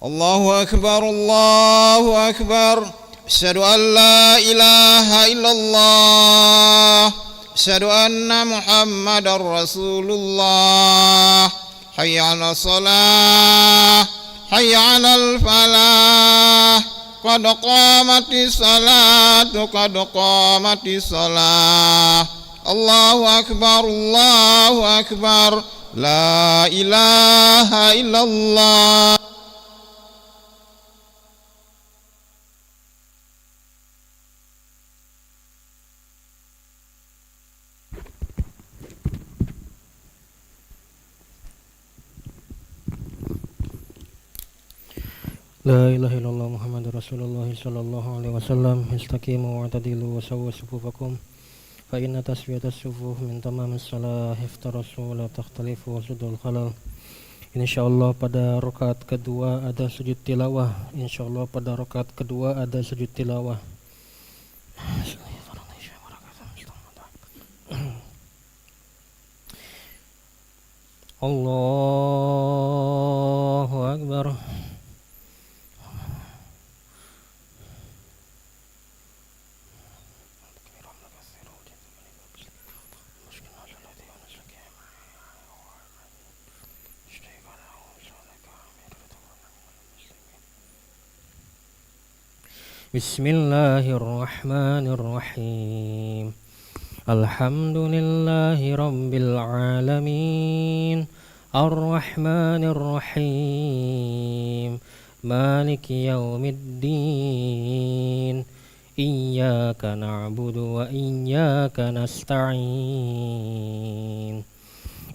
الله أكبر الله أكبر. أشهد أن لا إله إلا الله. أشهد أن محمدا رسول الله. حي على الصلاة حي على الفلاح. قد قامت الصلاة قد قامت الصلاة. الله أكبر الله أكبر. لا إله إلا الله. La ilaha illallah Muhammadur Rasulullah sallallahu alaihi wasallam. Istaqimu wa'tadilu wa sawwu sufufakum fa inna taswiyatas sufuf min tamamis shalah. Iftarasu la takhtalifu sudul khalal. Insyaallah pada rakaat kedua ada sujud tilawah. Insyaallah pada rakaat kedua ada sujud tilawah. Allahu Akbar. Bismillahirrahmanirrahim. Alhamdulillahi rabbil alamin. Ar-Rahmanir-Rahim. Maliki yaumiddin. Iyyaka na'budu wa iyyaka nasta'in.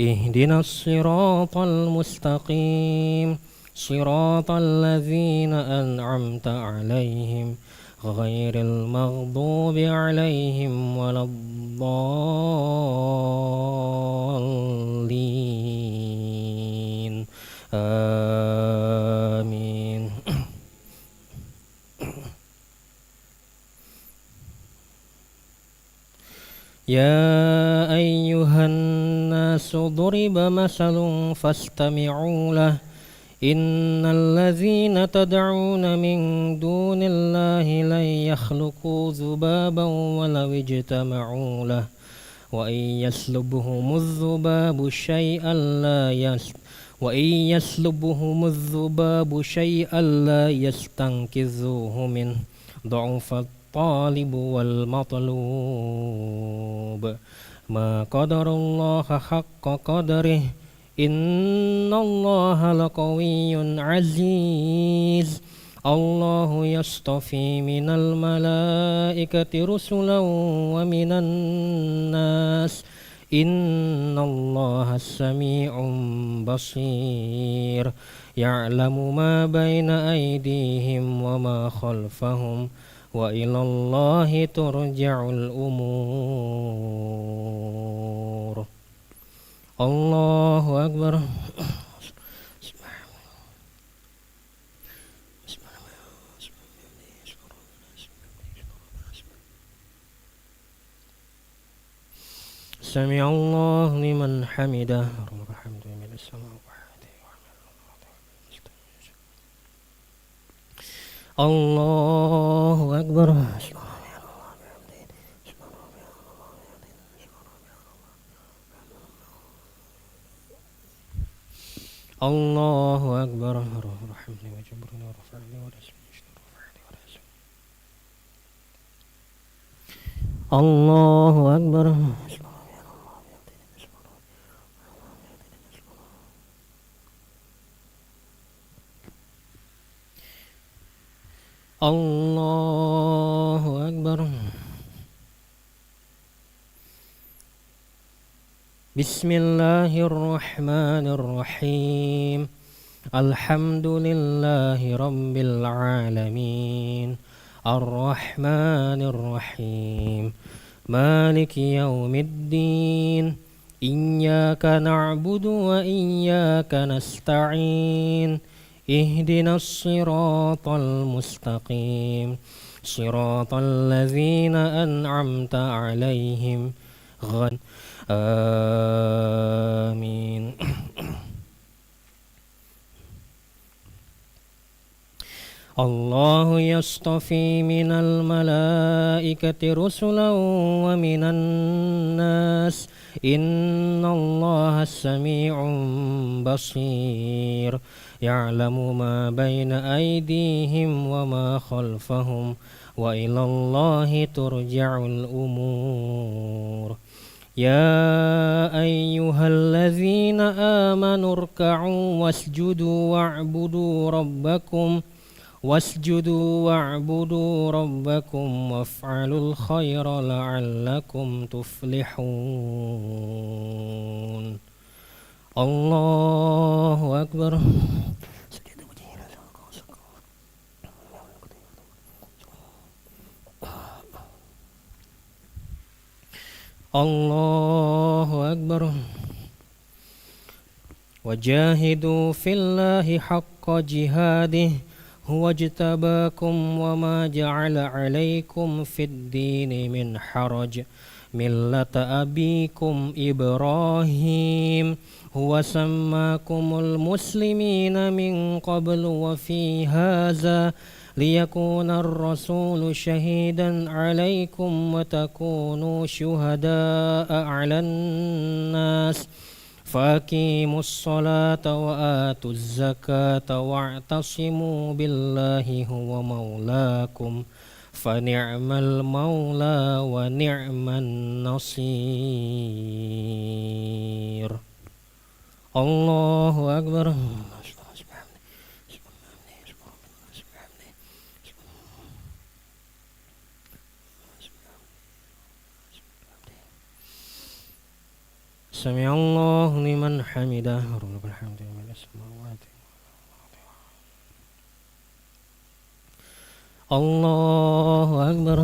Ihdinas siratal mustaqim. Siratal ladzina an'amta 'alaihim ghairil maghdubi 'alaihim waladdallin. Amin. Ya ayyuhan nasu duriba masalun fastami'u lahu. Innal ladzina tad'una min dunillahi lan yakhluqu dzubaban walau ijtama'u lahu wa in yaslubhumudz dzubabu syai'an la yastanqidhuhu min dha'fat talibu wal matlub. Ma qadarullaha haqqa qadrihi. Innallaha laqawiyyun aziz. Allahu yastafi minal malaikati rusulan wa minan nas. Innallaha sami'un basir. Ya'lamu ma baina aydihim wa ma khalfahum wa ilallahi turja'ul umur. Allahu Akbar. Sami'allahu liman hamidah. Allahu Akbar. Allahu Akbar. Rahimni wa jabrni wa rafa'ni wa rasmi. Allahu Akbar. Allahu Akbar. Bismillahirrahmanirrahim. Alhamdulillahi rabbil alamin. Ar-Rahmanir-Rahim. Maliki yaumiddin. Iyyaka na'budu wa iyyaka nasta'in. Ihdinas siratal mustaqim. Siratal ladzina an'amta 'alaihim. Amin. الله يصطفي من الملائكة رسلا ومن الناس إن الله سميع بصير يعلم ما بين أيديهم وما خلفهم وإلى الله ترجع الأمور يا أيها الذين آمنوا اركعوا واسجدوا واعبدوا ربكم وافعلوا الخير لعلكم تفلحون الله أكبر الله أكبر وجاهدوا في الله حق جهاده هو اجتباكم وما جعل عليكم في الدين من حرج ملة أبيكم إبراهيم هو سماكم المسلمين من قبل وفي هذا ليكون الرسول شهيدا عليكم وتكونوا شهداء على الناس فأقيموا الصلاة وآتوا الزكاة واعتصموا بالله هو مولاكم فنعم المولى ونعم النصير الله أكبر سمع الله لمن حمده رب الحمد من السماوات الله أكبر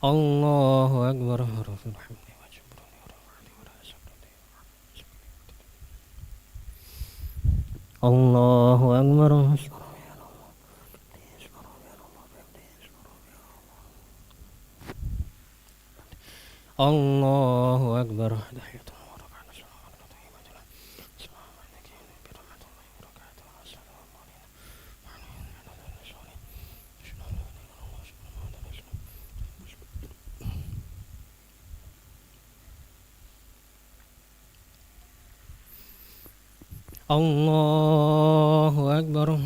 الله أكبر رب الحمد الله أكبر الله أكبر الله أكبر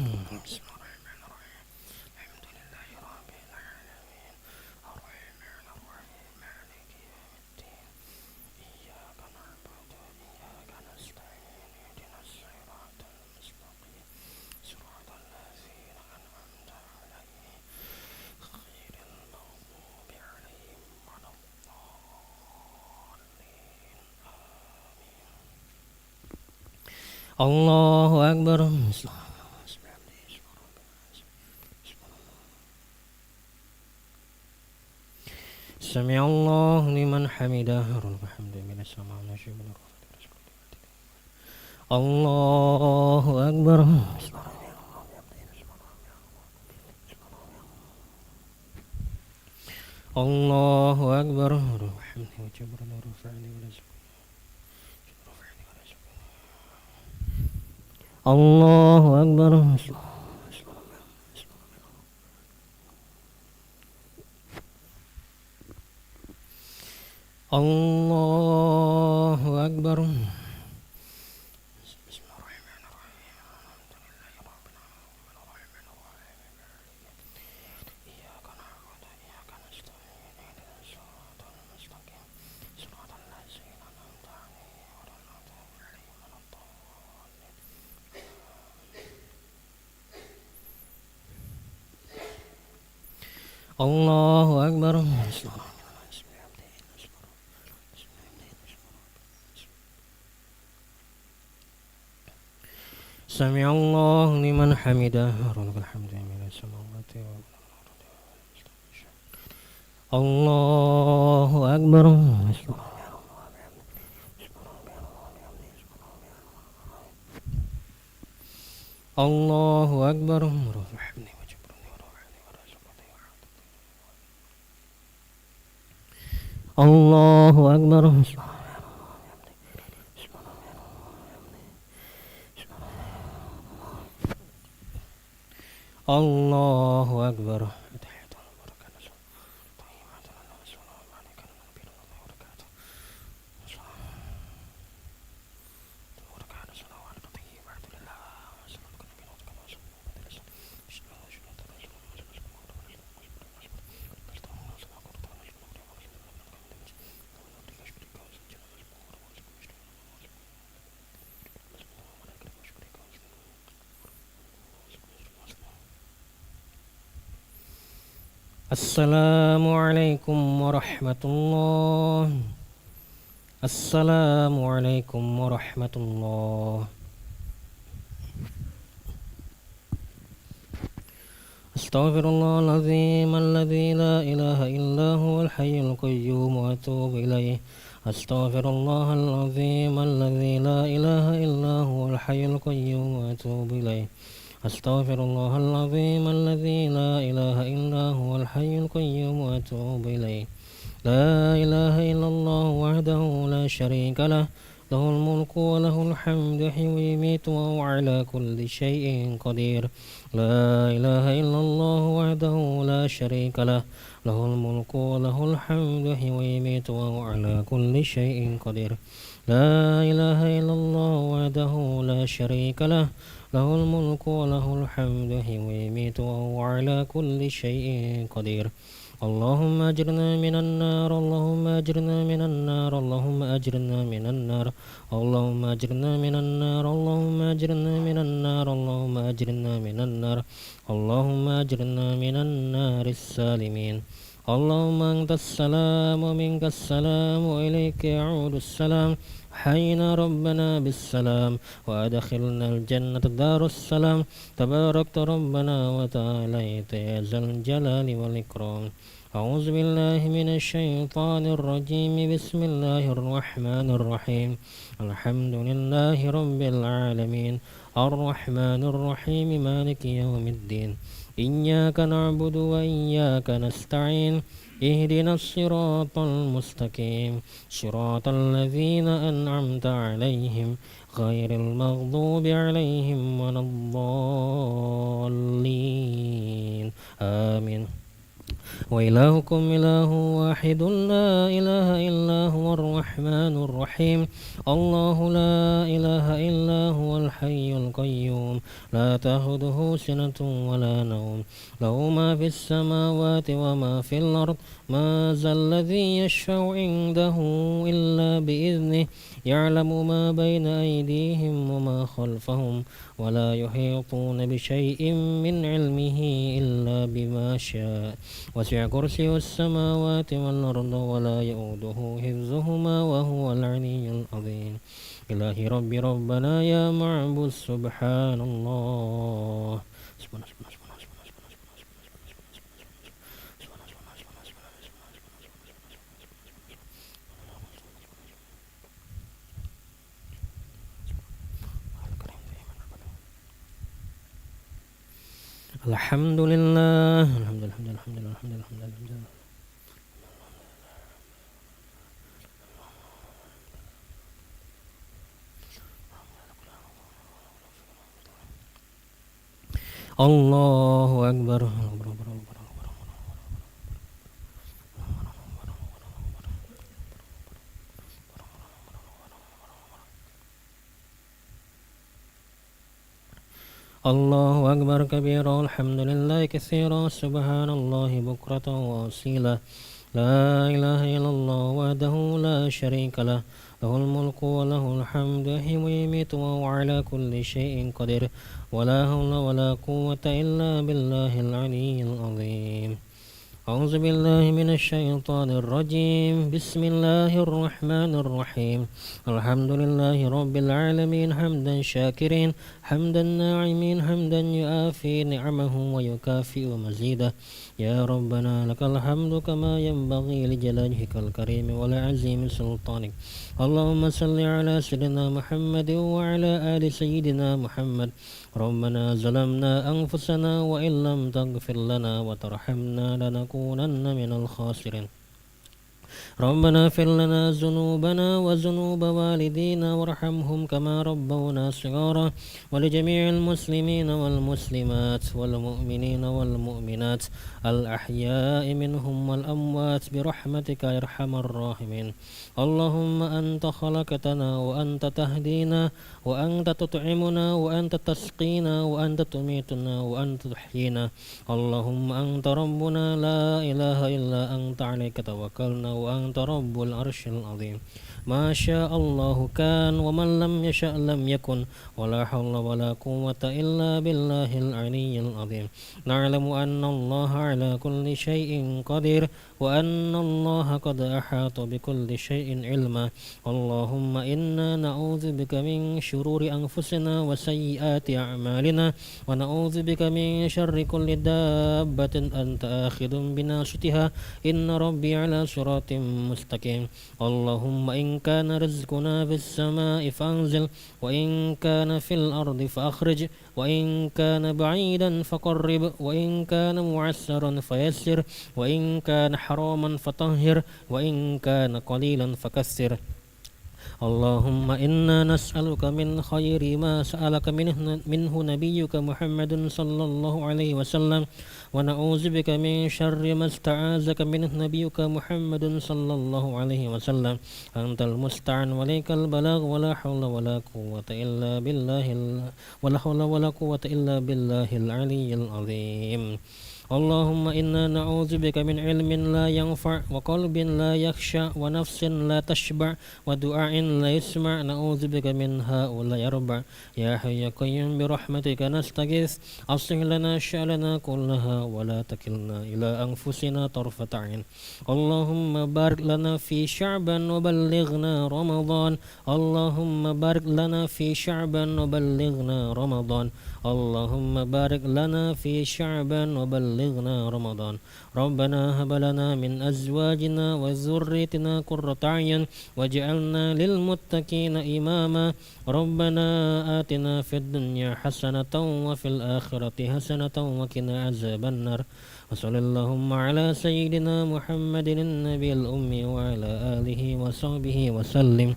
الله أكبر سمع الله لمن حمده رب الحمد من السماوات الله أكبر الله أكبر رب الحمد وجبر ورفعني ورزقني الله أكبر الله أكبر الله أكبر سمع الله لمن حمده رب الحمد من السماوات الله أكبر الله أكبر رب الحمد الله أكبر الله أكبر. السلام عليكم ورحمة الله. السلام عليكم ورحمة الله. أستغفر الله العظيم الذي لا إله إلا هو الحي القيوم وأتوب إليه. أستغفر الله العظيم الذي لا إله إلا هو الحي القيوم وأتوب إليه. أستغفر الله العظيم الذي لا إله إلا هو الحي القيوم وأتوب إليه. لا إله إلا الله وحده لا شريك له، له الملك وله الحمد يحيي ويميت وهو على كل شيء قدير. لا إله إلا الله وحده لا شريك له، له الملك وله الحمد يحيي ويميت وهو على كل شيء قدير. لا إله إلا الله وحده لا شريك له، له الملك وله الحمد يحيي ويميت وهو على كل شيء قدير. اللهم أجرنا من النار، اللهم أجرنا من النار، اللهم أجرنا من النار، اللهم أجرنا من النار، اللهم أجرنا من النار، اللهم أجرنا من النار، اللهم أجرنا من النار السالمين. اللهم أنت السلام ومنك السلام وإليك يعود السلام. حينا ربنا بالسلام وأدخلنا الجنة دار السلام. تباركت ربنا وتعاليت يا ذا الجلال والإكرام. أعوذ بالله من الشيطان الرجيم. بسم الله الرحمن الرحيم. الحمد لله رب العالمين، الرحمن الرحيم، مالك يوم الدين. إياك نعبد وإياك نستعين. اهدنا الصراط المستقيم، صراط الذين أنعمت عليهم غير المغضوب عليهم ولا الضالين. آمين. وإلهكم إله واحد لا إله إلا هو الرحمن الرحيم. الله لا إله إلا هو الحي القيوم، لا تأخذه سنة ولا نوم، له ما في السماوات وما في الأرض. ما ذا الذي يشفع عنده إلا بإذنه، يعلم ما بين أيديهم وما خلفهم، ولا يحيطون بشيء من علمه إلا بما شاء. وسع كرسيه السماوات والأرض ولا يؤوده حفظهما وهو العلي العظيم. إلهي ربي ربنا يا معبود سبحان الله. الحمد لله، الحمد لله، الحمد لله، الحمد لله، الحمد لله، الحمد لله. الله أكبر. الله أكبر كبيرا، الحمد لله كثيرا، سبحان الله بكرة وأصيلا. لا إله إلا الله وحده لا شريك له، له الملك وله الحمد يحيي ويميت وهو على كل شيء قدير. ولا حول ولا قوة إلا بالله العلي العظيم. أعوذ بالله من الشيطان الرجيم. بسم الله الرحمن الرحيم. الحمد لله رب العالمين، حمدا شاكرين، حمدا ناعمين، حمدا يؤافي نعمه ويكافئ مزيده. يا ربنا لك الحمد كما ينبغي لجلالك الكريم ولعظيم سلطانك. اللهم صل على سيدنا محمد وعلى آل سيدنا محمد. ربنا ظلمنا أنفسنا وإن لم تغفر لنا وترحمنا لنكونن من الخاسرين. ربنا اغفر لنا ذنوبنا وذنوب والدينا وارحمهم كما ربونا صغارا ولجميع المسلمين والمسلمات والمؤمنين والمؤمنات الأحياء منهم والأموات برحمتك يا أرحم الراحمين. اللهم أنت خلقتنا وأنت تهدينا وأنت تطعمنا وأنت تسقينا وأنت تميتنا وأنت تحيينا. اللهم أنت ربنا لا إله إلا أنت عليك توكلنا وأنت رب العرش العظيم. ما شاء الله كان ومن لم يشأ لم يكن ولا حول ولا قوة إلا بالله العلي العظيم. نعلم أن الله على كل شيء قدير وأن الله قد أحاط بكل شيء علما. اللهم إنا نعوذ بك من شرور أنفسنا وسيئات أعمالنا ونعوذ بك من شر كل دابة أنت آخذ بناصيتها إن ربي على صراط مستقيم. اللهم إن كان رزقنا في السماء فأنزل وإن كان في الأرض فأخرج وإن كان بعيدا فقرب وإن كان معسرا فيسر وإن كان حراما فطهر وإن كان قليلا فكثر. اللهم إنا نسألك من خير ما سألك منه نبيك محمد صلى الله عليه وسلم ونعوذ بك من شر ما استعاذك منه نبيك محمد صلى الله عليه وسلم. أنت المستعان وإليك البلاغ ولا حول ولا قوة إلا بالله العلي العظيم. اللهم إنا نعوذ بك من علم لا ينفع وقلب لا يخشع ونفس لا تشبع ودعاء لا يسمع. نعوذ بك من هؤلاء أربع. يا حي يا قيوم برحمتك نستغيث أصلح لنا شأننا كلها ولا تكلنا إلى أنفسنا طرفة عين. اللهم بارك لنا في شعبان وبلغنا رمضان. اللهم بارك لنا في شعبان وبلغنا رمضان. اللهم بارك لنا في شعبان وبلغنا رمضان. ربنا هب لنا من أزواجنا وذريتنا قرة أعين واجعلنا للمتقين إماما. ربنا آتنا في الدنيا حسنة وفي الآخرة حسنة وقنا عذاب النار. وصلى اللهم على سيدنا محمد النبي الأمي وعلى آله وصحبه وسلم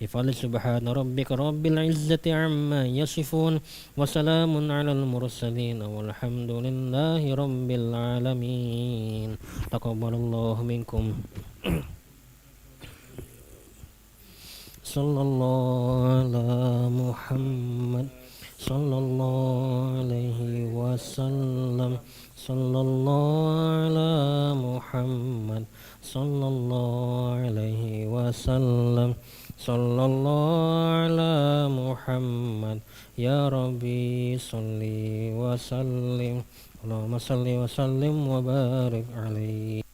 بفضل سبحان ربك رب العزة عما يصفون وسلام على المرسلين والحمد لله رب العالمين. تقبل الله منكم. صلى الله على محمد صلى الله عليه وسلم. صلى الله على محمد صلى الله عليه وسلم. صلى الله على محمد يا ربي صل وسلم. اللهم صل وسلم وبارك عليه.